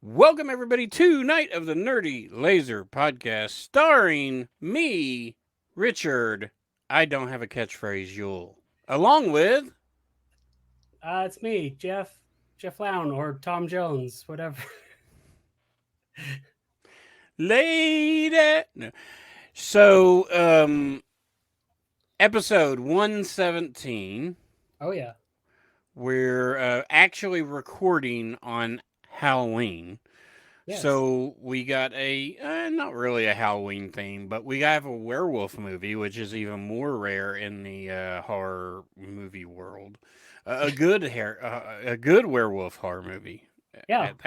Welcome, everybody, to Night of the Nerdy Laser podcast, starring me, Richard. I don't have a catchphrase, Yule. Along with. It's me, Jeff Lown, or Tom Jones, whatever. Lady. No. So, episode 117. Oh yeah, We're actually recording on Halloween. yes, So we got not really a Halloween theme, but we have a werewolf movie, which is even more rare in the horror movie world. A good werewolf horror movie yeah, at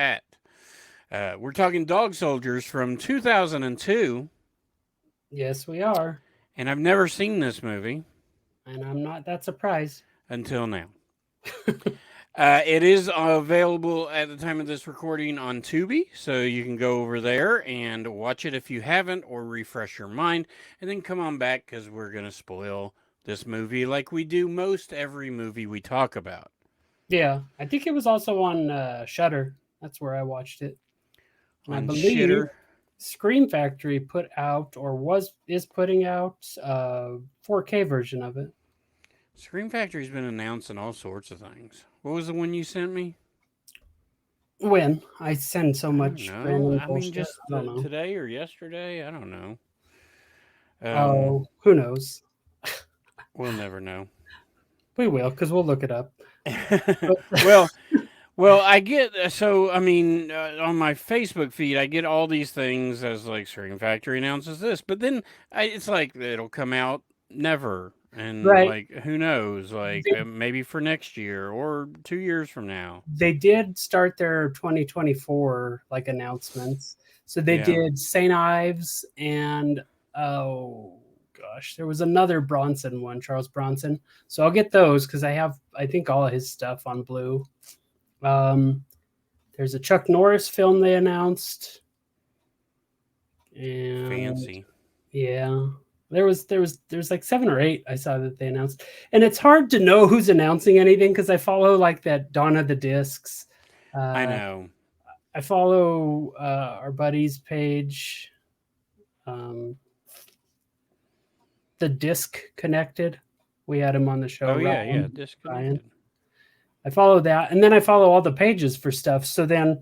that. We're talking Dog Soldiers from 2002, yes, we are, and I've never seen this movie and I'm not that surprised. until now. It is available at the time of this recording on Tubi, so you can go over there and watch it if you haven't, or refresh your mind, and then come on back because we're going to spoil this movie like we do most every movie we talk about. Yeah, I think it was also on Shutter. That's where I watched it, and I On believe Shitter, Scream Factory put out or is putting out 4K version of it. Scream Factory's been announcing all sorts of things. What was the one you sent me? When I send so I don't much know. random I mean, bullshit, just I don't know. today or yesterday. I don't know. Um, Oh, who knows? we'll never know. We will, because we'll look it up. But well, Well, I get I mean, on my Facebook feed, I get all these things as like Scream Factory announces this, but then it's like it'll come out never, and right, like who knows, like maybe for next year or 2 years from now. they did start their 2024 like announcements. So they Yeah, did St. Ives and oh gosh, there was another Bronson one, Charles Bronson. So I'll get those because I think all of his stuff on Blue. Um, there's a Chuck Norris film they announced, and fancy. yeah, there's like 7 or 8 I saw that they announced, and it's hard to know who's announcing anything because I follow like that Dawn of the Discs. I Uh, know. I follow our buddy's page, um, the Disc Connected. We had him on the show, Oh yeah, yeah, Ryan. disconnected. I follow that, and then I follow all the pages for stuff. So then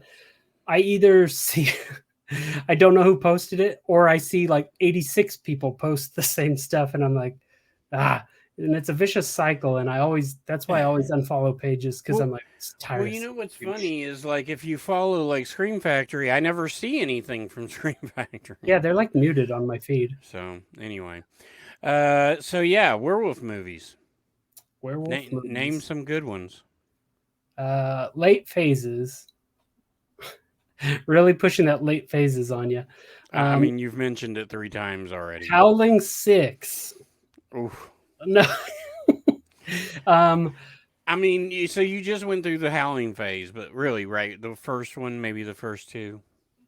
I either see, I don't know who posted it, or I see like 86 people post the same stuff, and I'm like, ah. And it's a vicious cycle, and that's why I always unfollow pages because well, I'm like well, tired of you seeing know what's douche. funny is like if you follow like Scream Factory, I never see anything from Scream Factory. Yeah, they're like muted on my feed. So anyway. So yeah, werewolf movies. Werewolf Name movies. some good ones. Late phases. Really pushing that late phases on you. I mean, you've mentioned it 3 times already. Howling Six. Oof. No. um, I mean, so you just went through the howling phase, but really, right? The first one, maybe the first two.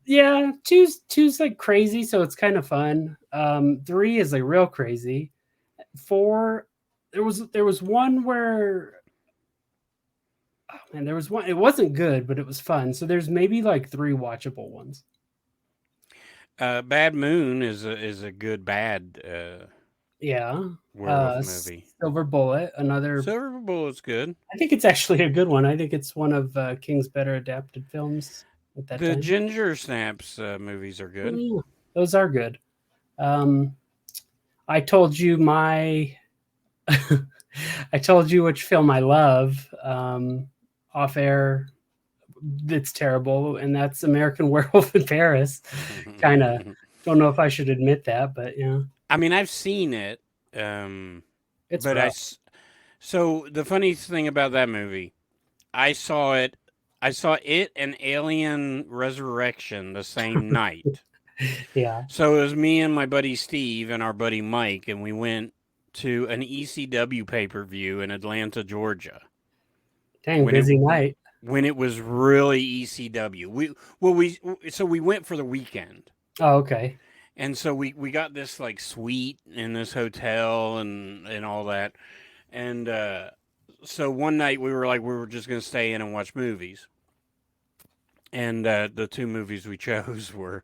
yeah, two's like crazy, so it's kind of fun. 3 is like real crazy. 4, there was one where oh man, there was one. It wasn't good, but it was fun. So there's maybe like 3 watchable ones. Bad Moon is a good bad Yeah. werewolf movie. Silver Bullet, another. Silver Bullet's good. I think it's actually a good one. I think it's one of King's better adapted films at that The time. Ginger Snaps movies are good. Yeah, those are good. Um, I told you my. I told you which film I love off air. It's terrible, and that's American Werewolf in Paris. Kind of don't know if I should admit that, but yeah, I mean, I've seen it, it's but rough. so the funniest thing about that movie, I saw it. I saw it and Alien Resurrection the same night. Yeah, So it was me and my buddy Steve and our buddy Mike, and we went to an ECW pay per view in Atlanta, Georgia. dang When it busy night. when it was really ECW, we went for the weekend, Oh, okay. and so we got this like suite in this hotel and all that, and so one night we were just gonna stay in and watch movies, And the two movies we chose were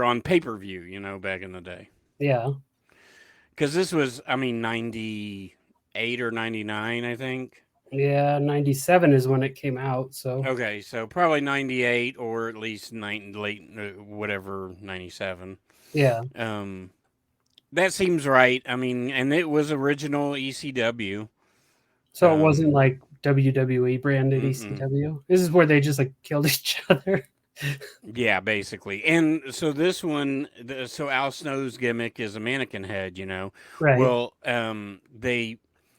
on pay per view, back in the day. Yeah. Because this was, I mean, 98 or 99, I think. Yeah, 97 is when it came out, so Okay, so probably 98 or at least late, whatever, 97. yeah. Um, that seems right. I mean, and it was original ECW. So it wasn't Um, like WWE branded mm-mm. ECW. This is where they just like killed each other. Yeah, basically. And so this one, so Al Snow's gimmick is a mannequin head, Right. Well,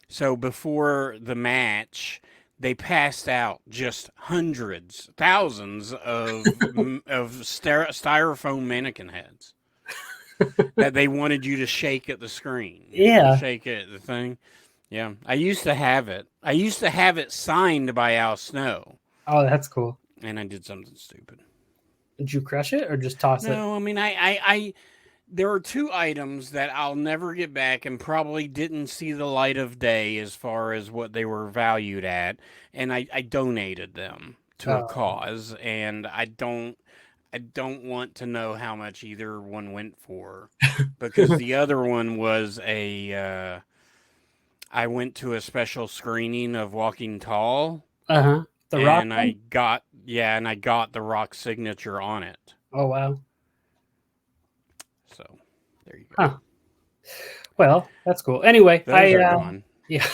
so before the match, they passed out just hundreds, thousands of styrofoam mannequin heads that they wanted you to shake at the screen, Yeah. shake it, the thing. Yeah, I used to have it. I used to have it signed by Al Snow, Oh, that's cool. and I did something stupid. Did you crush it or just toss it? No, I mean, I there are two items that I'll never get back and probably didn't see the light of day as far as what they were valued at, and I donated them to a Oh. cause, and I don't want to know how much either one went for, because the other one was I went to a special screening of Walking Tall, Uh-huh. The rock and one? I got the Rock signature on it. Oh wow. So there you go. Huh. Well, that's cool. Anyway, Those are gone. yeah.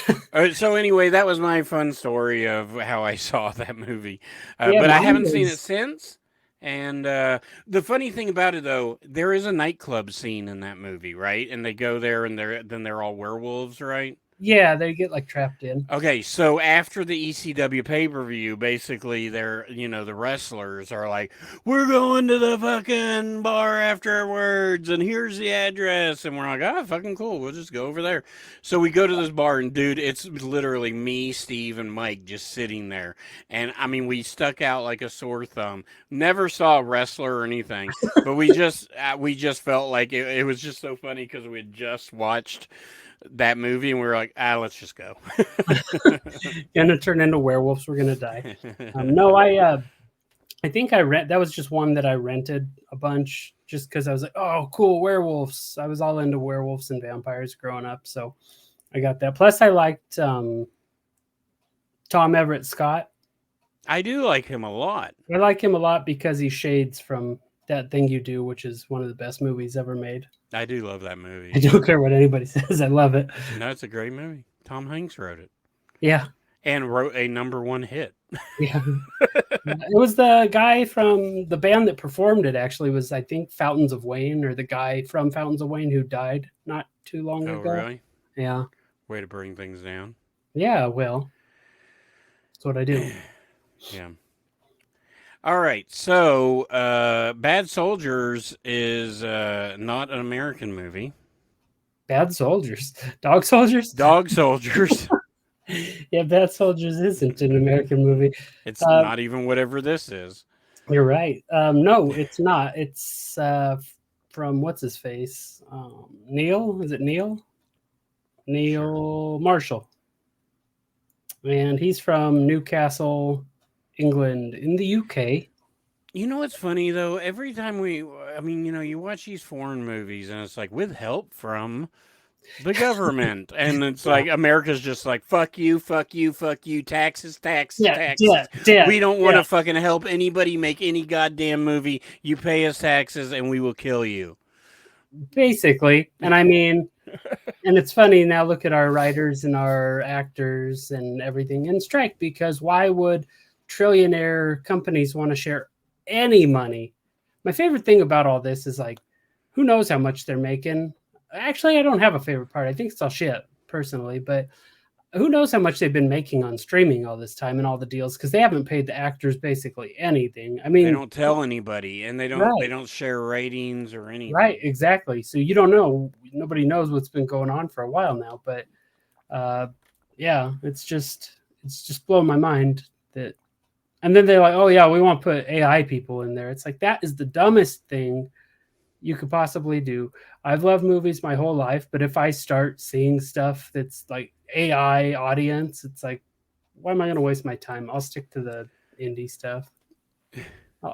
So anyway, that was my fun story of how I saw that movie, Yeah, but I mine haven't seen it was since. And the funny thing about it, though, there is a nightclub scene in that movie, right? And they go there, and they're all werewolves, right? yeah, they get like trapped in. Okay, so after the ECW pay per view, basically, the wrestlers are like, "We're going to the fucking bar afterwards, and here's the address," and we're like, "Ah, fucking cool, we'll just go over there." So we go to this bar, and dude, it's literally me, Steve, and Mike just sitting there, and I mean, we stuck out like a sore thumb. Never saw a wrestler or anything, but we just felt like it was just so funny because we had just watched that movie, and we were like, let's just go. Gonna turn into werewolves. We're gonna die. No, I think I rent. That was just one that I rented a bunch, just because I was like, oh, cool, werewolves. I was all into werewolves and vampires growing up, so I got that. Plus, I liked Tom Everett Scott. I do like him a lot. I like him a lot because he shades from That Thing You Do, which is one of the best movies ever made. I do love that I movie. don't care what anybody says. I love it. No, it's a great movie. Tom Hanks wrote it Yeah, and wrote a number one hit. yeah. It was the guy from the band that performed it. Actually, was I think Fountains of Wayne, or the guy from Fountains of Wayne who died not too long Oh, ago. really? Yeah, Way to bring things down. yeah. Well, that's what I do. Yeah. All right. So, Bad Soldiers is not an American movie. Bad Soldiers, Dog Soldiers. Dog Soldiers. Yeah, Bad Soldiers isn't an American movie. It's Uh, not even whatever this is. you're right. No, it's not. It's from what's his face? Neil? Is it Neil? Sure. Neil Marshall, and he's from Newcastle, England, in the UK. You know what's funny though? Every time I mean, you watch these foreign movies and it's like with help from the government. And it's Yeah, like America's just like, fuck you, fuck you, fuck you, taxes, taxes, yeah, taxes. debt, We don't want yeah. to fucking help anybody make any goddamn movie. You pay us taxes and we will kill you. Basically. And I mean, and it's funny now. Look at our writers and our actors and everything in strike, because why would trillionaire companies want to share any money? My favorite thing about all this is like, who knows how much they're making? Actually, I don't have a favorite part. I think it's all shit personally, but who knows how much they've been making on streaming all this time and all the deals, because they haven't paid the actors basically anything. I They mean, don't tell anybody and they right, don't share ratings or right, anything. exactly. So you don't know. Nobody knows what's been going on for a while now, but uh, yeah, it's just blowing my mind that. And then they're like, oh yeah, we want to put AI people in there. It's like, that is the dumbest thing you could possibly do. I've loved movies my whole life, but if I start seeing stuff that's like AI audience, it's like, why am I going to waste my time? I'll stick to the indie stuff.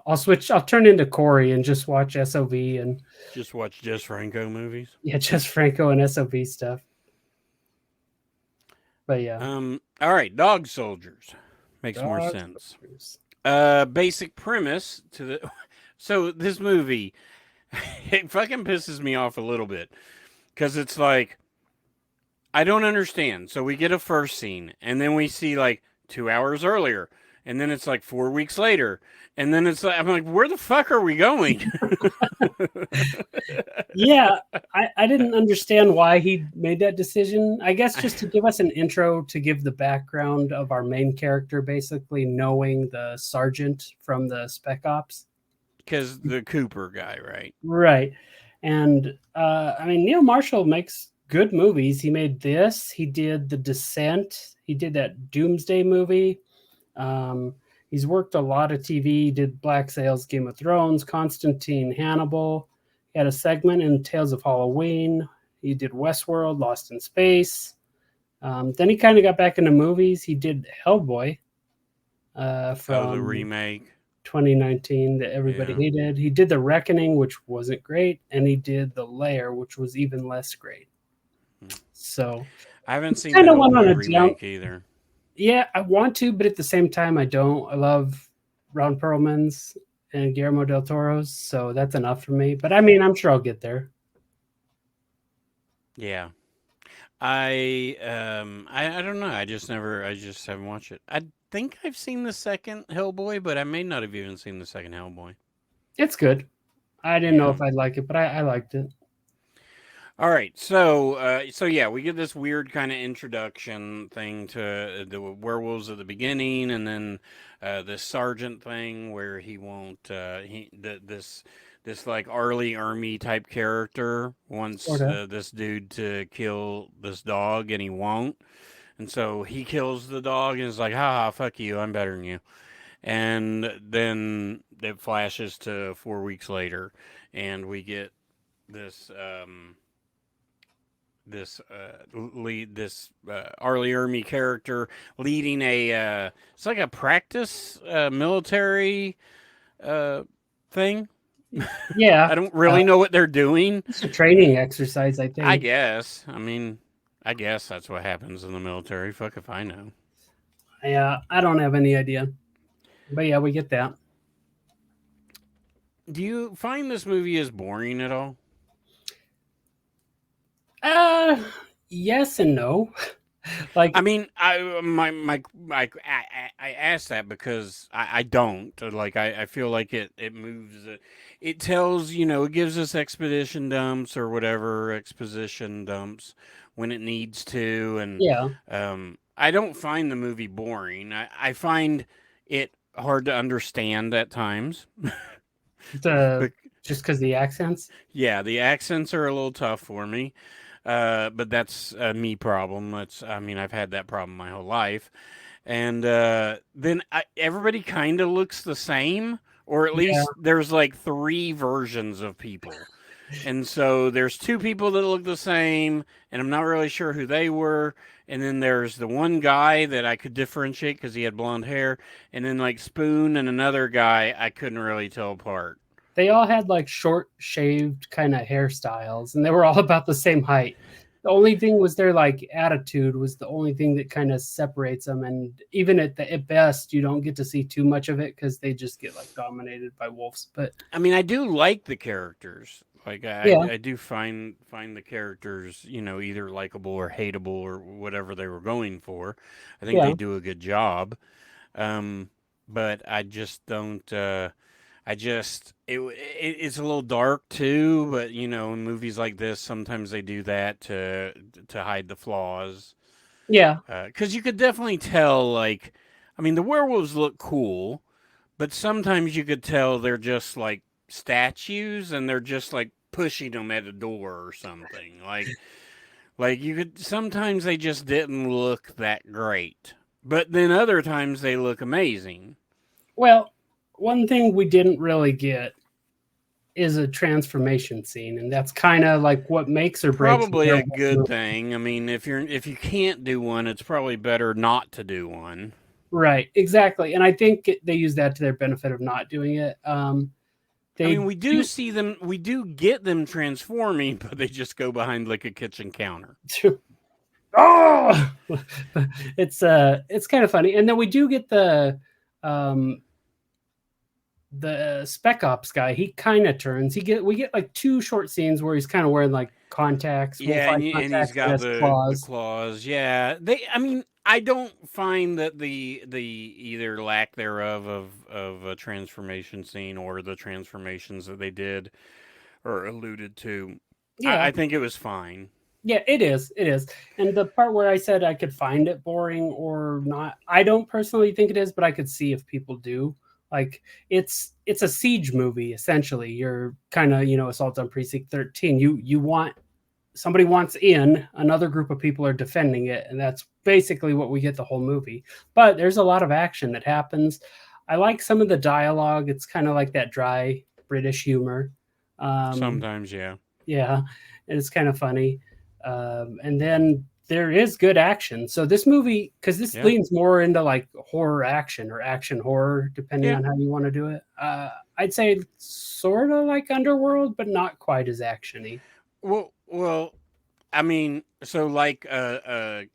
I'll switch. I'll turn into Corey and just watch SOV and Just watch Jess Franco movies. yeah, just Franco and SOV stuff. But yeah, All right, Dog Soldiers makes more Dog sense. Soldiers. Basic premise to the. So this movie, it fucking pisses me off a little bit because it's like I don't understand. So we get a first scene, and then we see like 2 hours earlier, and then it's like 4 weeks later, and then it's like I'm like, where the fuck are we going? Yeah, I didn't understand why he made that decision. I guess just to give us an intro to give the background of our main character, basically knowing the sergeant from the Spec Ops. Because the Cooper guy, right? Right. And I mean, Neil Marshall makes good movies. He made this, he did The Descent, he did that Doomsday movie. He's worked a lot of TV, did Black Sails, Game of Thrones, Constantine, Hannibal. He had a segment in Tales of Halloween. He did Westworld, Lost in Space. Then he kind of got back into movies. He did Hellboy The from remake. 2019 that everybody Yeah. hated. He did The Reckoning, which wasn't great, and he did The Lair, which was even less great. So I haven't it's seen the kind of went on Hellboy a down. remake either. Yeah, I want to, but at the same time, I don't. I love Ron Perlman's and Guillermo del Toro's, so that's enough for me. But I mean, I'm sure I'll get there. Yeah. I don't know. I just haven't watched it. I think I've seen the second Hellboy, but I may not have even seen the second Hellboy. It's good. I didn't know Yeah. if I'd like it, but I liked it. All right, so yeah, we get this weird kind of introduction thing to the werewolves at the beginning, and then this sergeant thing where he won't this like Arlie Army type character wants Sort of. this dude to kill this dog, and he won't, and so he kills the dog and is like, "Ha ha, fuck you, I'm better than you," and then it flashes to 4 weeks later, and we get this. This Arlie Ermy character leading it's like a practice military thing. Yeah, I don't really know what they're doing. it's a training exercise, I I think. guess. I mean, I guess that's what happens in the military. Fuck if I know. Yeah, I don't have any idea, but yeah, we get that. Do you find this movie as boring at all? Uh, yes and no. Like, I mean, I asked that because I don't like I feel like it moves it tells it gives us expedition dumps or whatever exposition dumps when it needs to, and yeah, I don't find the movie boring. I find it hard to understand at times. the But just because the accents. yeah, the accents are a little tough for me. But that's a me problem. I mean, I've had that problem my whole life. And then everybody kind of looks the same, or at Yeah, least there's like three versions of people. And so there's two people that look the same, and I'm not really sure who they were. And then there's the one guy that I could differentiate because he had blonde hair, and then like Spoon and another guy I couldn't really tell apart. they all had like short shaved kind of hairstyles, and they were all about the same height. The only thing was their like attitude was the only thing that kind of separates them. And even at best, you don't get to see too much of it because they just get like dominated by wolves. But I mean, I do like the characters. Like yeah, I do find the characters, either likable or hateable or whatever they were going for. I think yeah, they do a good job. But I just don't. It's a little dark too. But in movies like this, sometimes they do that to hide the flaws. yeah. Because you could definitely tell. Like, I mean, the werewolves look cool, but sometimes you could tell they're just like statues and they're just like pushing them at a door or something. Like you could sometimes they just didn't look that great. But then other times they look amazing. Well, one thing we didn't really get is a transformation scene, and that's kind of like what makes or breaks a Probably a werewolf good movie. thing. I mean, if you can't do one, it's probably better not to do one. Right, exactly. And I think they use that to their benefit of not doing it. I mean, They we do do. see them, we do get them transforming, but they just go behind like a kitchen counter. Oh, it's kind of funny. And then we do get um the spec ops guy. He kind of turns. We get like two short scenes where he's kind of wearing like contacts, Yeah, wolf-eye and he's contacts, but got has the claws. claws. Yeah, they. I mean, I don't find that the either lack thereof of a transformation scene or the transformations that they did or alluded to. Yeah, I think it was fine. yeah, it is. It is. And the part where I said I could find it boring or not, I don't personally think it is, but I could see if people do. Like it's a siege movie essentially. You're kind of, assault on precinct 13. You want somebody wants in, another group of people are defending it, and that's basically what we get the whole movie. But there's a lot of action that happens. I like some of the dialogue. It's kind of like that dry British humor. Um, Sometimes, yeah, yeah, and it's kind of funny. And then there is good action. So this movie, because this yeah, leans more into like horror action or action horror, depending yeah. on how you want to do it. I'd say sort of like Underworld, but not quite as actiony. Well, I mean, so like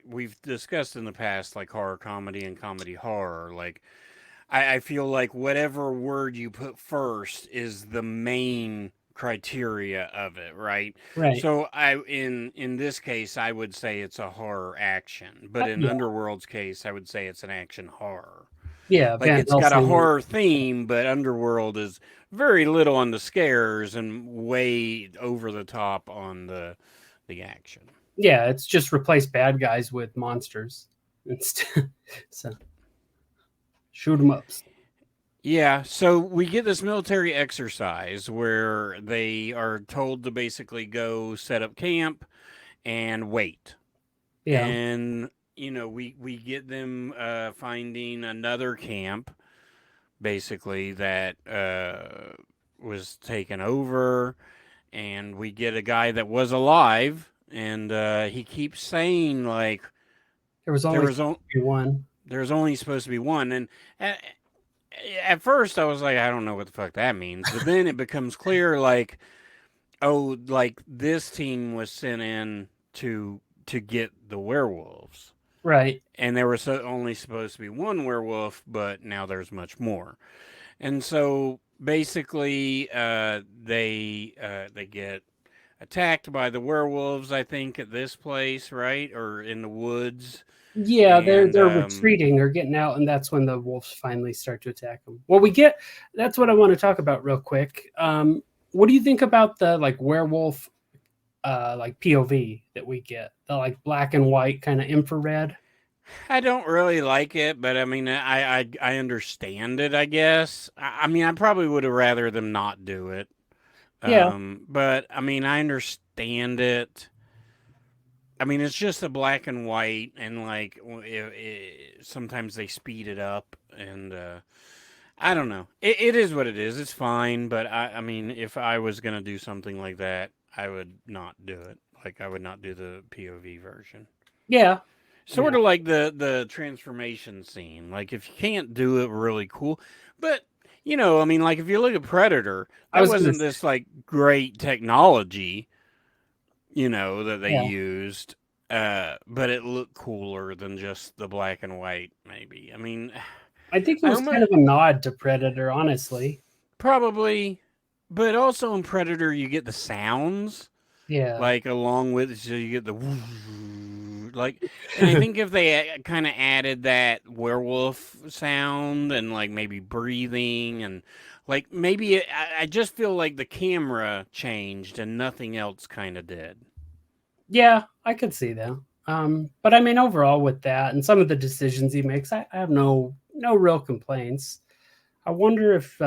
we've discussed in the past, like horror comedy and comedy horror. Like I feel like whatever word you put first is the main criteria of it, right? Right. So in this case I would say it's a horror action, but in Yeah. Underworld's case I would say it's an action horror. Yeah, Like Van it's got a Helsing. horror theme, but Underworld is very little on the scares and way over the top on the action. Yeah, it's just replace bad guys with monsters instead. So shoot 'em ups. Yeah, so we get this military exercise where they are told to basically go set up camp and wait. Yeah. And we get them finding another camp basically that was taken over, and we get a guy that was alive, and he keeps saying like There was there only was one. there's only supposed to be one, and at first I was like, I don't know what the fuck that means, but then it becomes clear, like, oh, like this team was sent in to get the werewolves, Right. and there was only supposed to be one werewolf, but now there's much more, and so basically, they get attacked by the werewolves. I think at this place, right, or in the woods, Yeah, and they're retreating or getting out, and that's when the wolves finally start to attack them. Well, that's what I want to talk about real quick. What do you think about the like werewolf like POV that we get? The like black and white kind of infrared? I don't really like it, but I mean, I understand it. I guess. I mean, I probably would have rather them not do it. Yeah. But I mean, I understand it. I mean, it's just a black and white, and like sometimes they speed it up, and I don't know. It is what it is. It's fine, but I mean, if I was gonna do something like that, I would not do it. Like I would not do the POV version. Yeah. Sort Yeah. of like the transformation scene. Like if you can't do it really cool, but I mean, like if you look at Predator, I that was gonna wasn't this like great technology, that they yeah. used. But it looked cooler than just the black and white. Maybe. I mean, I think it I was kind almost of a nod to Predator, honestly. probably, but also in Predator you get the sounds Yeah. like along with, so you get the like, and I think if they kind of added that werewolf sound and like maybe breathing and like maybe I just feel like the camera changed and nothing else kind of did. Yeah, I could see that. But I mean, overall, with that and some of the decisions he makes, I have no real complaints. I wonder if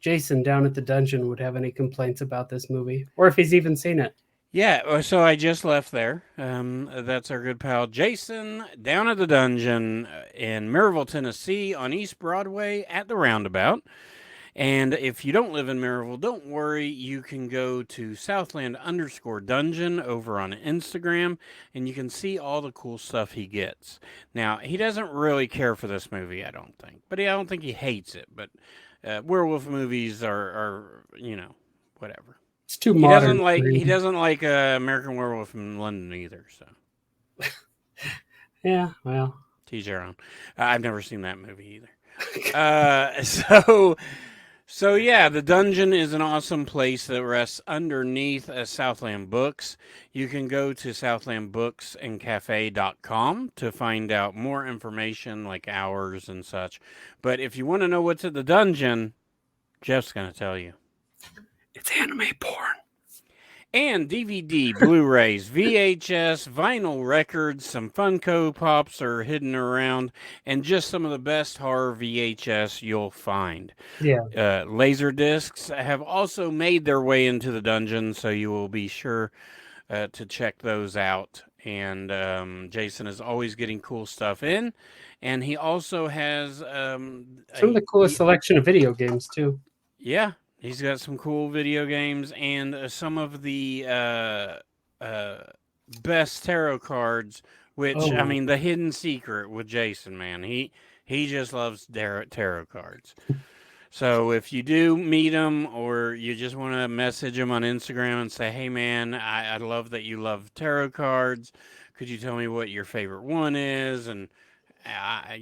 Jason down at the dungeon would have any complaints about this movie, or if he's even seen it. Yeah, so I just left there. That's our good pal Jason down at the dungeon in Maryville, Tennessee, on East Broadway at the Roundabout. And if you don't live in Maryville, don't worry. You can go to Southland_Dungeon over on Instagram and you can see all the cool stuff he gets. Now, he doesn't really care for this movie, I don't think. But I don't think he hates it. But werewolf movies are, whatever. It's too He modern doesn't for like he him. doesn't like American Werewolf in London either. So Yeah, well, teach your own. I've never seen that movie either. So yeah, the dungeon is an awesome place that rests underneath Southland Books. You can go to southlandbooksandcafe.com to find out more information like hours and such. But if you want to know what's at the dungeon, Jeff's going to tell you. it's anime porn. And DVD, Blu-rays, VHS, vinyl records, some Funko Pops are hidden around, and just some of the best horror VHS you'll find. Yeah. Laser discs have also made their way into the dungeon, so you will be sure to check those out. And Jason is always getting cool stuff in, and he also has Some of the coolest selection of video games too. yeah, he's got some cool video games and some of the best tarot cards. Which I Oh, mean, the hidden secret with Jason, man, he just loves tarot cards. So if you do meet him or you just want to message him on Instagram and say, "Hey, man, I love that you love tarot cards. Could you tell me what your favorite one is?" And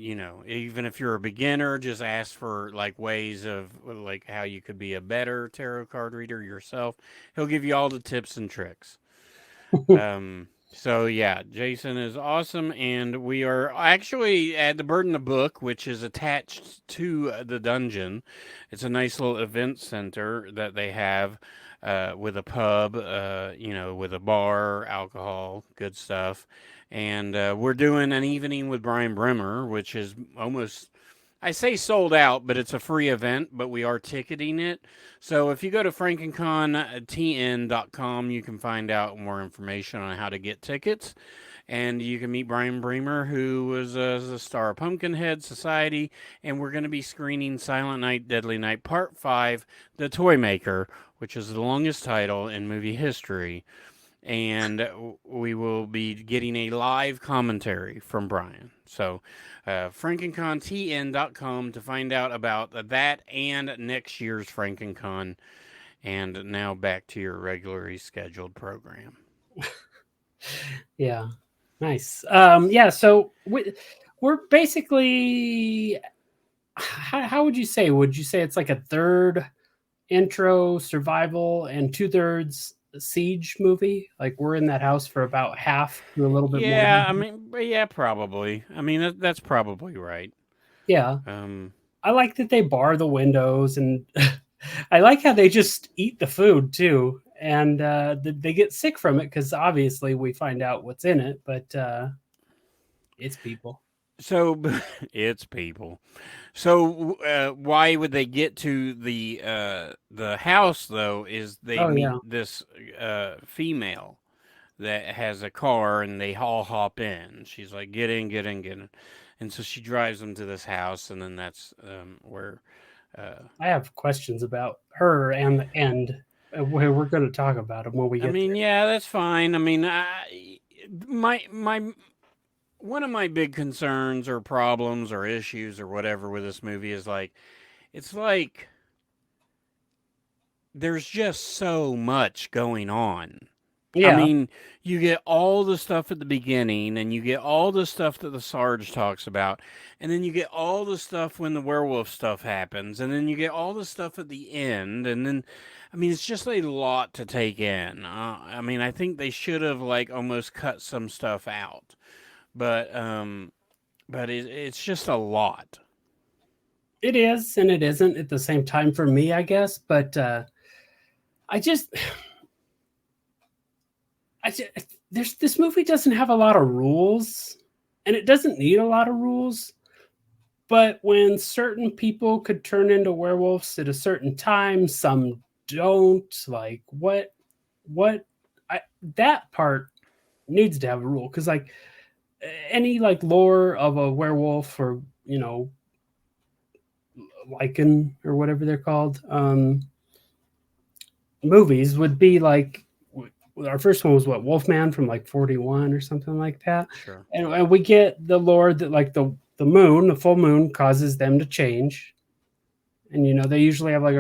even if you're a beginner, just ask for like ways of like how you could be a better tarot card reader yourself. He'll give you all the tips and tricks. So yeah, Jason is awesome, and we are actually at the Bird in the Book, which is attached to the dungeon. It's a nice little event center that they have with a pub, with a bar, alcohol, good stuff. And we're doing an evening with Brian Bremer, which is almost, I say sold out, but it's a free event, but we are ticketing it. So if you go to frankencontn.com, you can find out more information on how to get tickets. And you can meet Brian Bremer, who was a star of Pumpkinhead Society. And we're going to be screening Silent Night, Deadly Night Part 5, The Toy Maker, which is the longest title in movie history. And we will be getting a live commentary from Brian. So, frankencontn.com to find out about that and next year's FrankenCon. And now back to your regularly scheduled program. yeah, nice. Yeah, so we're basically. How would you say? Would you say it's like a third intro survival and 2/3 siege movie? Like we're in that house for about half to a little bit more. Yeah, I mean, yeah, probably. I mean, that's probably right. Yeah, Um, I like that they bar the windows, and I like how they just eat the food too, and they get sick from it because obviously we find out what's in it, but it's people. so it's people. So why would they get to the house though? Is they Oh meet yeah, this female that has a car and they all hop in. She's like, "Get in, get in, get in," and so she drives them to this house, and then that's where. I have questions about her and the end. Where we're going to talk about them when we I get mean, there. yeah, that's fine. I mean, my one of my big concerns or problems or issues or whatever with this movie is like, it's like there's just so much going on. I Yeah, mean, you get all the stuff at the beginning, and you get all the stuff that the Sarge talks about, and then you get all the stuff when the werewolf stuff happens, and then you get all the stuff at the end, and then, I mean, it's just a lot to take in. I mean, I think they should have like almost cut some stuff out, but it's just a lot. it is and it isn't at the same time for me, I guess. But I just, I just, there's this movie doesn't have a lot of rules, and it doesn't need a lot of rules. But when certain people could turn into werewolves at a certain time, some don't. Like what? I that part needs to have a rule because like any like lore of a werewolf or lichen or whatever they're called, movies would be like our first one was what, Wolfman from like 41 or something like that. Sure. And we get the lore that like the moon, the full moon causes them to change. And they usually have like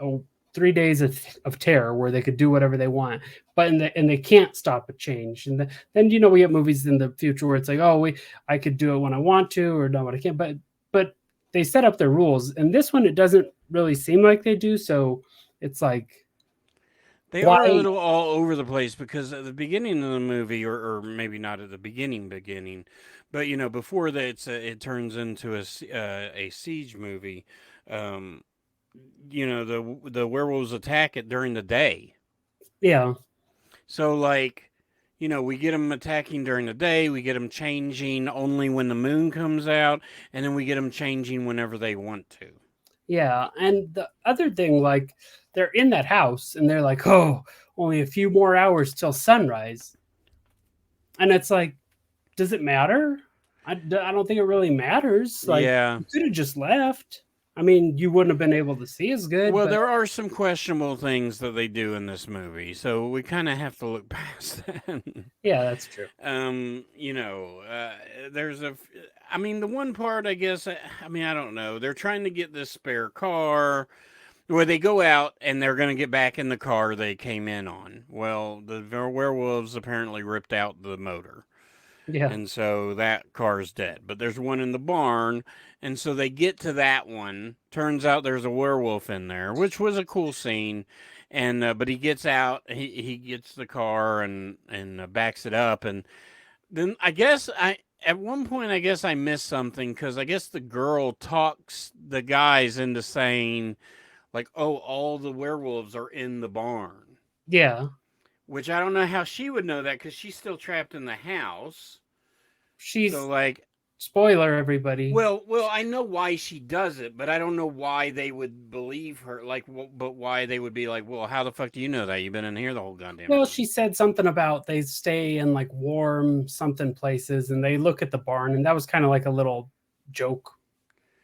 oh, 3 days of terror where they could do whatever they want, but and they can't stop a change. And then we get movies in the future where it's like, oh, I could do it when I want to or not when I can't. But they set up their rules. And this one, it doesn't really seem like they do. So it's like, They are a why? little all over the place because at the beginning of the movie, or maybe not at the beginning, but before that, it turns into a siege movie. Um, the werewolves attack it during the day. Yeah, So like, we get them attacking during the day. We get them changing only when the moon comes out, and then we get them changing whenever they want to. yeah. And the other thing, like, they're in that house and they're like, oh, only a few more hours till sunrise. And it's like, does it matter? I don't think it really matters. Like, Yeah. you could have just left. I mean, you wouldn't have been able to see as good. Well, But there are some questionable things that they do in this movie, so we kind of have to look past that. yeah, that's true. There's I mean, the one part, I guess, I mean, I don't know. They're trying to get this spare car where they go out and they're going to get back in the car they came in on. Well, the werewolves apparently ripped out the motor. Yeah, And so that car's dead. But there's one in the barn. And so they get to that one. Turns out there's a werewolf in there, which was a cool scene. And but he gets out. He gets the car and backs it up. And then I guess at one point I guess I missed something because I guess the girl talks the guys into saying like, "Oh, all the werewolves are in the barn." yeah. Which I don't know how she would know that because she's still trapped in the house. So She's like, spoiler, everybody. well, I know why she does it, but I don't know why they would believe her. Like, but why they would be like, well, how the fuck do you know that? You've been in here the whole goddamn Well, time. she said something about they stay in like warm something places, and they look at the barn, and that was kind of like a little joke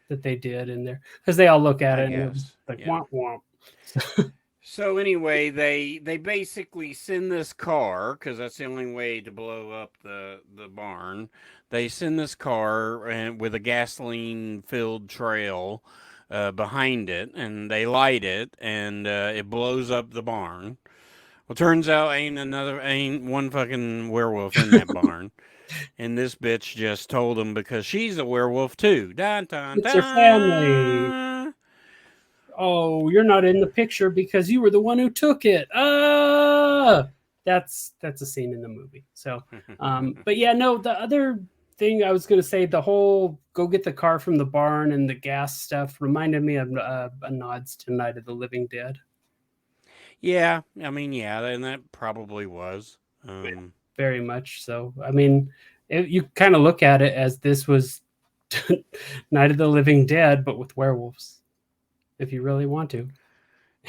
that they did in there because they all look at I it and it was guess, like yeah. womp womp. So anyway, they basically send this car because that's the only way to blow up the barn. They send this car and with a gasoline filled trail behind it, and they light it, and it blows up the barn. Well, turns out ain't one fucking werewolf in that barn, and this bitch just told them because she's a werewolf too. Dun dun It's your family. dun. Oh, you're not in the picture because you were the one who took it. That's a scene in the movie. So, but yeah, no, the other thing I was going to say, the whole go get the car from the barn and the gas stuff reminded me of nods to Night of the Living Dead. Yeah, I mean, yeah, and that probably was. Very much so. I mean, you kind of look at it as this was Night of the Living Dead, but with werewolves, if you really want to.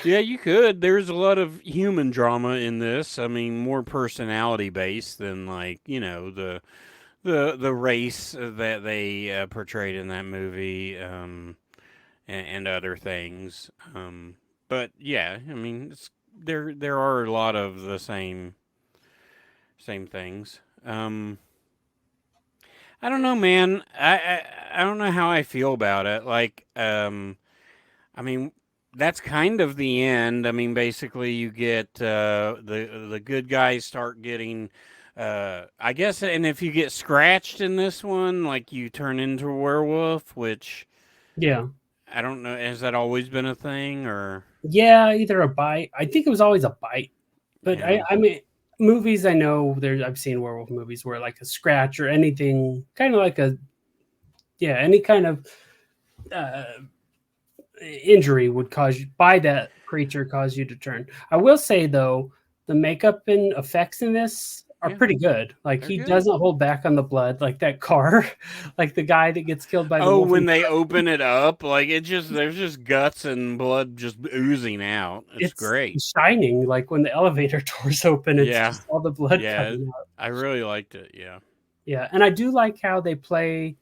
Yeah, you could. There's a lot of human drama in this. I mean, more personality based than like the race that they portrayed in that movie, and other things. But yeah, I mean, there are a lot of the same things. I don't know, man. I don't know how I feel about it. Like, I mean, that's kind of the end. I mean, basically, you get the good guys start getting. I guess, and if you get scratched in this one, like you turn into a werewolf, which Yeah. I don't know. Has that always been a thing, or Yeah, either a bite. I think it was always a bite. But yeah, I mean, movies I know I've seen werewolf movies where like a scratch or anything, kind of like any kind of uh, injury would cause you by that creature cause you to turn. I will say though, the makeup and effects in this are Yeah. pretty good. Like They're he good. doesn't hold back on the blood, like that car, like the guy that gets killed by the Oh, wolf. when they open it up, like there's just guts and blood just oozing out. It's great. shining, like when the elevator doors open, it's Yeah. just all the blood Yeah, coming out. I really liked it. Yeah. Yeah, and I do like how they play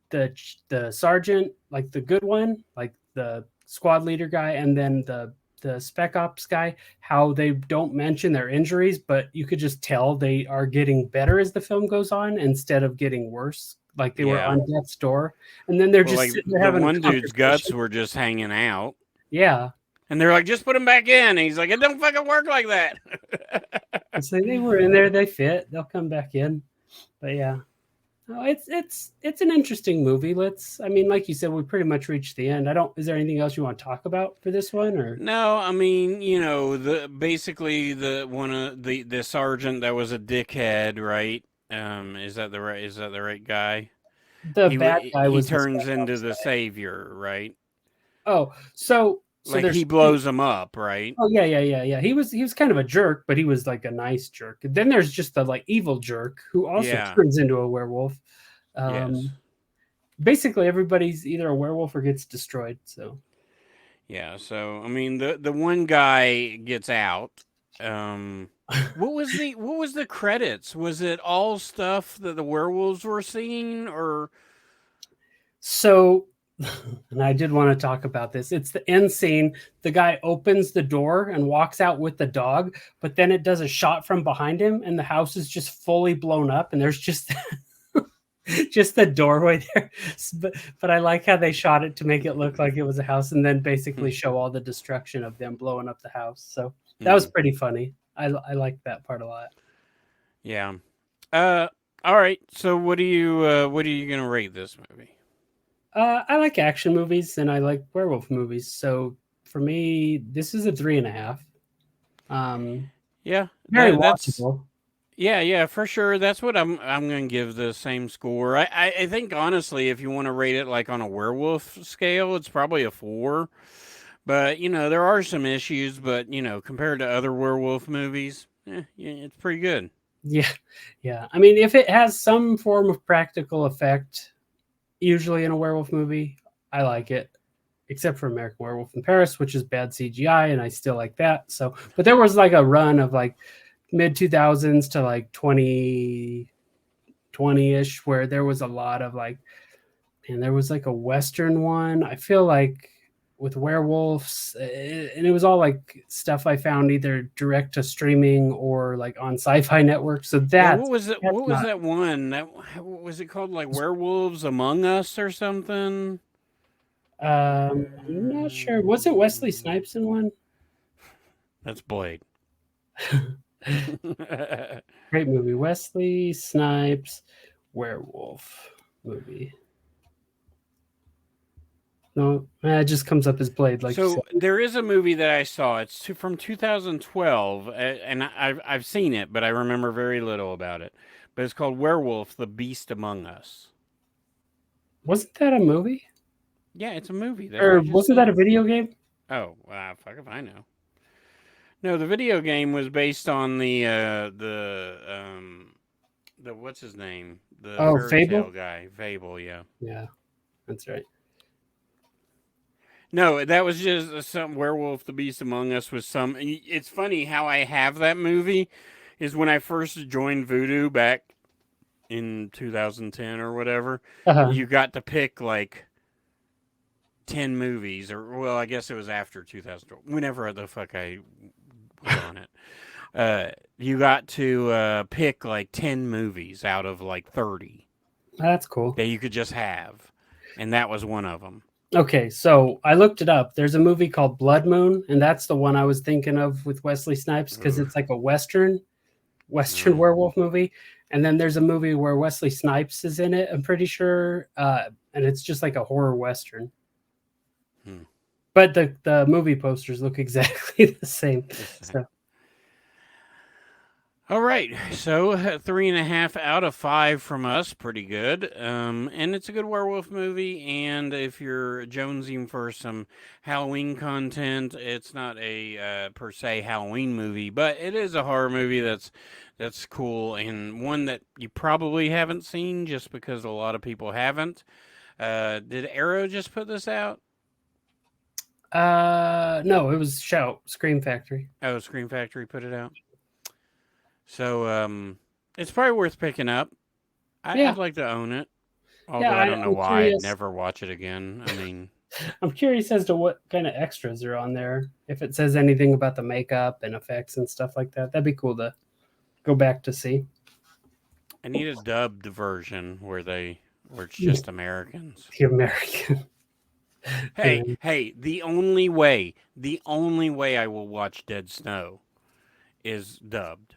the sergeant, like the good one, like the squad leader guy, and then the spec ops guy, how they don't mention their injuries, but you could just tell they are getting better as the film goes on instead of getting worse. Like they were Yeah. on death's door, and then they're Well, just like sitting there the having a one dude's guts conversation. were just hanging out. Yeah, And they're like, just put him back in. And he's like, it don't fucking work like that. it's like they were in there, they fit, they'll come back in. But yeah, no, it's an interesting movie. Let's, I mean, like you said, we pretty much reached the end. I don't. Is there anything else you want to talk about for this one, or No, I mean, you know, the basically the one of the sergeant that was a dickhead, right? Is that the right guy? the bad guy He was the turns spec into ops the guy? savior, right? Oh, so Like he there's blows him up, right? oh yeah. He was kind of a jerk, but he was like a nice jerk. Then there's just the like evil jerk who also Yeah. turns into a werewolf. Yes. Um, basically, everybody's either a werewolf or gets destroyed. So Yeah. So I mean, the one guy gets out. Um, what was the credits? Was it all stuff that the werewolves were seeing, or so. And I did want to talk about this. It's the end scene. The guy opens the door and walks out with the dog, but then it does a shot from behind him, and the house is just fully blown up, and there's just just the doorway there. But I like how they shot it to make it look like it was a house, and then basically show all the destruction of them blowing up the house. So that was pretty funny. I liked that part a lot. yeah. All right. So what are you gonna rate this movie? I like action movies and I like werewolf movies. So for me, this is a 3.5. Um, Yeah, very that's watchable. yeah, for sure. That's what I'm gonna give the same score. I think honestly, if you want to rate it like on a werewolf scale, it's probably a 4. But you know, there are some issues, but you know, compared to other werewolf movies, yeah, it's pretty good. Yeah, yeah. I mean, if it has some form of practical effect, usually in a werewolf movie, I like it. Except for American Werewolf in Paris, which is bad CGI, and I still like that. So, but there was like a run of like mid 2000s to like 2020 ish, where there was a lot of like, and there was like a Western one. I feel like with werewolves, and it was all like stuff I found either direct to streaming or like on Sci-Fi Network. So Yeah, that's what was not. that one? That what was it called? Like Werewolves Among Us or something? I'm not sure. Was it Wesley Snipes in one? That's Blade. Great movie. Wesley Snipes werewolf movie. No, it just comes up as Blade, like you So said. there is a movie that I saw. It's from 2012, and I've seen it, but I remember very little about it. But it's called Werewolf: The Beast Among Us. Wasn't that a movie? Yeah, it's a movie. That's what Or I just wasn't that a said. video game? Oh, fuck if I know. No, the video game was based on the what's his name? The Oh, fairy tale Fable? guy, Fable. Yeah. Yeah, that's right. No, that was just some Werewolf: The Beast Among Us was some. It's funny how I have that movie. Is when I first joined Voodoo back in 2010 or whatever. Uh-huh. You got to pick like 10 movies, or well, I guess it was after 2012. Whenever the fuck I was on it, you got to pick like 10 movies out of like 30 That's cool. that you could just have, and that was one of them. Okay, so I looked it up. There's a movie called Blood Moon, and that's the one I was thinking of with Wesley Snipes because Ugh, it's like a Western no. werewolf movie. And then there's a movie where Wesley Snipes is in it, I'm pretty sure. And it's just like a horror Western. Hmm. But the movie posters look exactly the same. So All right, so 3.5 out of 5 from us, pretty good. And it's a good werewolf movie. And if you're jonesing for some Halloween content, it's not a per se Halloween movie, but it is a horror movie that's cool and one that you probably haven't seen just because a lot of people haven't. Did Arrow just put this out? no, it was Shout, Scream Factory. Oh, Scream Factory put it out. So it's probably worth picking up. Yeah. I'd like to own it. Yeah, Although I don't know I'm why I'd curious. never watch it again. I mean, I'm curious as to what kind of extras are on there. If it says anything about the makeup and effects and stuff like that, that'd be cool to go back to see. I need a dubbed version where it's The just Americans. American. Hey, hey, the only way I will watch Dead Snow is dubbed.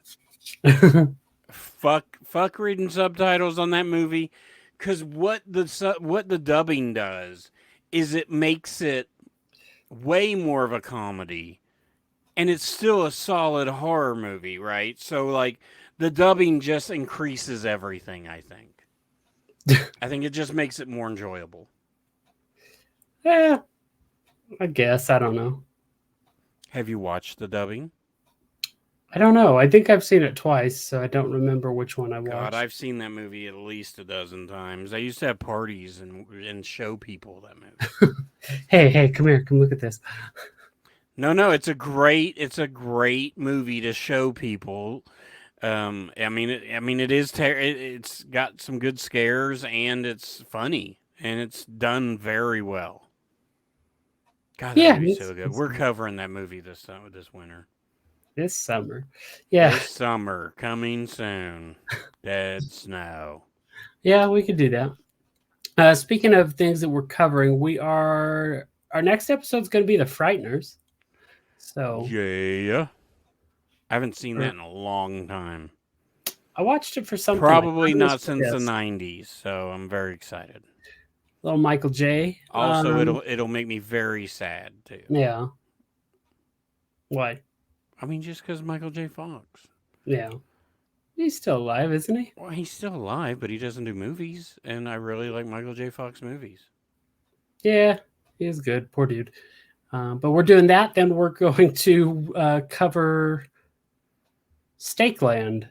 Fuck reading subtitles on that movie, cuz what the dubbing does is it makes it way more of a comedy, and it's still a solid horror movie, right? So like the dubbing just increases everything, I think. I think it just makes it more enjoyable. Yeah, I guess. I don't know. Have you watched the dubbing? I don't know. I think I've seen it twice, so I don't remember which one I God, watched. I've seen that movie at least a dozen times. I used to have parties and show people that movie. Hey, hey, come here. Come look at this. No, no, it's a great movie to show people. I mean, it's got some good scares and it's funny and it's done very well. God, that Yeah, movie's so good. We're covering that movie this winter, this summer. Yeah, this summer, coming soon. Dead Snow. yeah, we could do that. Speaking of things that we're covering, we are our next episode is going to be the Frighteners. So Yeah, I haven't seen that or, in a long time. I watched it for something like Probably Christmas not for since the this. '90s, so I'm very excited. Little Michael J. Also, it'll make me very sad too. Yeah. Why? I mean, just because Michael J. Fox. Yeah. He's still alive, isn't he? Well, he's still alive, but he doesn't do movies, and I really like Michael J. Fox movies. Yeah, he is good. Poor dude. But we're doing that. Then we're going to cover Stakeland.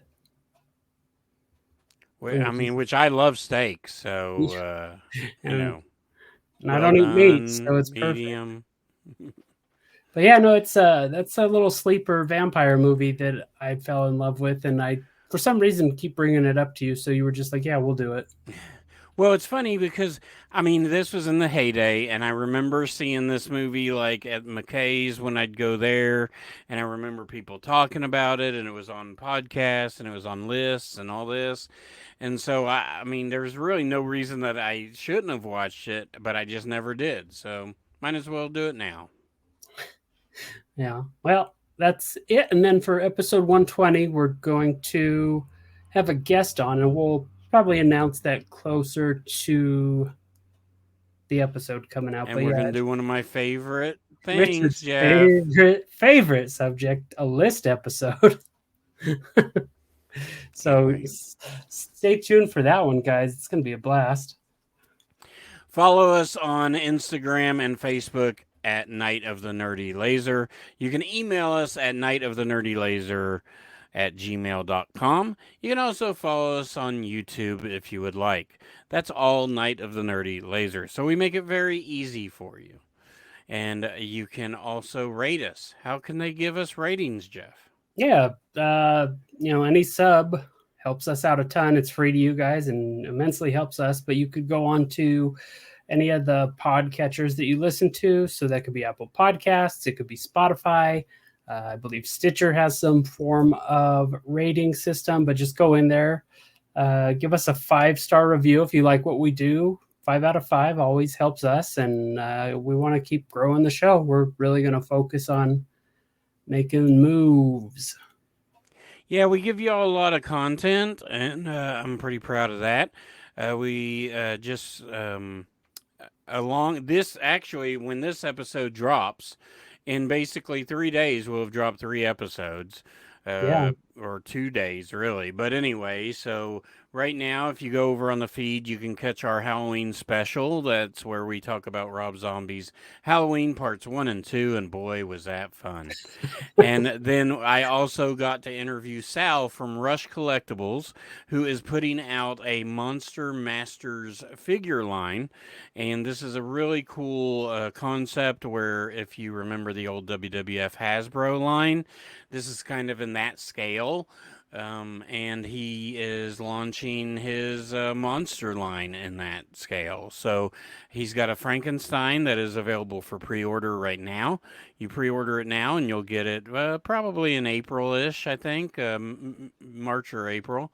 I mean, which I love steak, so you and, know, and I well don't eat meat, so done, it's perfect. medium. But yeah, no, it's that's a little sleeper vampire movie that I fell in love with, and I for some reason keep bringing it up to you. So you were just like, yeah, we'll do it. Well, it's funny because I mean, this was in the heyday, and I remember seeing this movie like at McKay's when I'd go there, and I remember people talking about it, and it was on podcasts, and it was on lists, and all this, and so I mean, there's really no reason that I shouldn't have watched it, but I just never did. So might as well do it now. Yeah. Well, that's it. And then for episode 120, we're going to have a guest on, and we'll probably announce that closer to the episode coming out. And But we're yeah, gonna do one of my favorite things, Richard's Jeff. favorite subject, a list episode. Can't So wait. stay tuned for that one, guys. It's going to be a blast. Follow us on Instagram and Facebook at Night of the Nerdy Laser. You can email us at nightofthenerdylaser at gmail.com. You can also follow us on YouTube if you would like. That's all Night of the Nerdy Laser. So we make it very easy for you. And you can also rate us. How can they give us ratings, Jeff? Yeah, any sub helps us out a ton. It's free to you guys and immensely helps us. But you could go on to any of the podcatchers that you listen to. So that could be Apple Podcasts, it could be Spotify. I believe Stitcher has some form of rating system, but just go in there, give us a 5-star review if you like what we do. 5 out of 5 always helps us, and we want to keep growing the show. We're really going to focus on making moves. Yeah, we give you all a lot of content, and I'm pretty proud of that. We just along this actually when this episode drops in basically 3 days we'll have dropped 3 episodes Yeah. or 2 days really, but anyway, so right now if you go over on the feed you can catch our Halloween special. That's where we talk about Rob Zombie's Halloween parts 1 and 2, and boy was that fun. And then I also got to interview Sal from Rush Collectibles, who is putting out a Monster Masters figure line. And this is a really cool concept where, if you remember the old WWF Hasbro line, this is kind of in that scale. And he is launching his monster line in that scale. So he's got a Frankenstein that is available for pre-order right now. You pre-order it now, and you'll get it probably in April-ish, I think, March or April.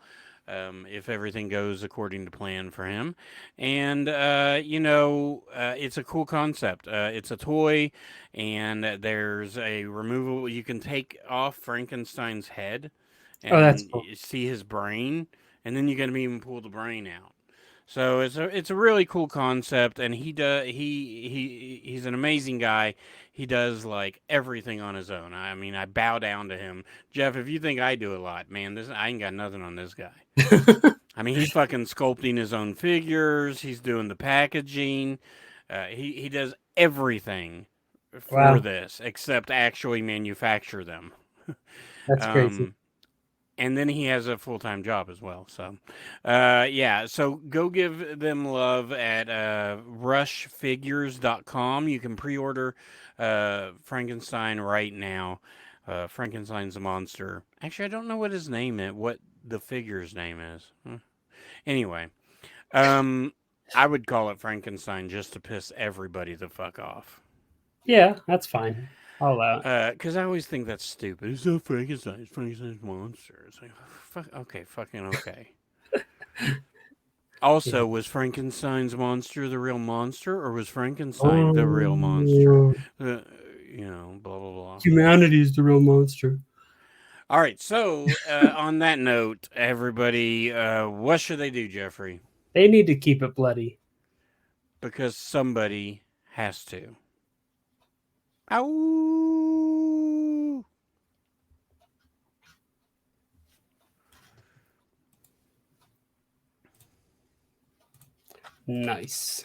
If everything goes according to plan for him. And, it's a cool concept. It's a toy, and there's a removable, you can take off Frankenstein's head Oh, that's and cool. see his brain, and then you can even pull the brain out. So it's a really cool concept, and he's an amazing guy. He does like everything on his own. I mean, I bow down to him, Jeff. If you think I do a lot, man, this I ain't got nothing on this guy. I mean, he's fucking sculpting his own figures. He's doing the packaging. He does everything for Wow, this except actually manufacture them. that's crazy. Um, and then he has a full time job as well. So, yeah. So go give them love at rushfigures.com. You can pre order Frankenstein right now. Frankenstein's a monster. Actually, I don't know what his name is, what the figure's name is. Anyway, um, I would call it Frankenstein just to piss everybody the fuck off. Yeah, that's fine. I'll allow it. Because I always think that's stupid. It's not Frankenstein. It's Frankenstein's monster. It's like, fuck, okay, fucking okay. Yeah. Also, was Frankenstein's monster the real monster, or was Frankenstein the real monster? Oh, Blah blah blah. humanity is the real monster. All right. So, on that note, everybody, what should they do, Jeffrey? They need to keep it bloody. Because somebody has to. Ow! Nice.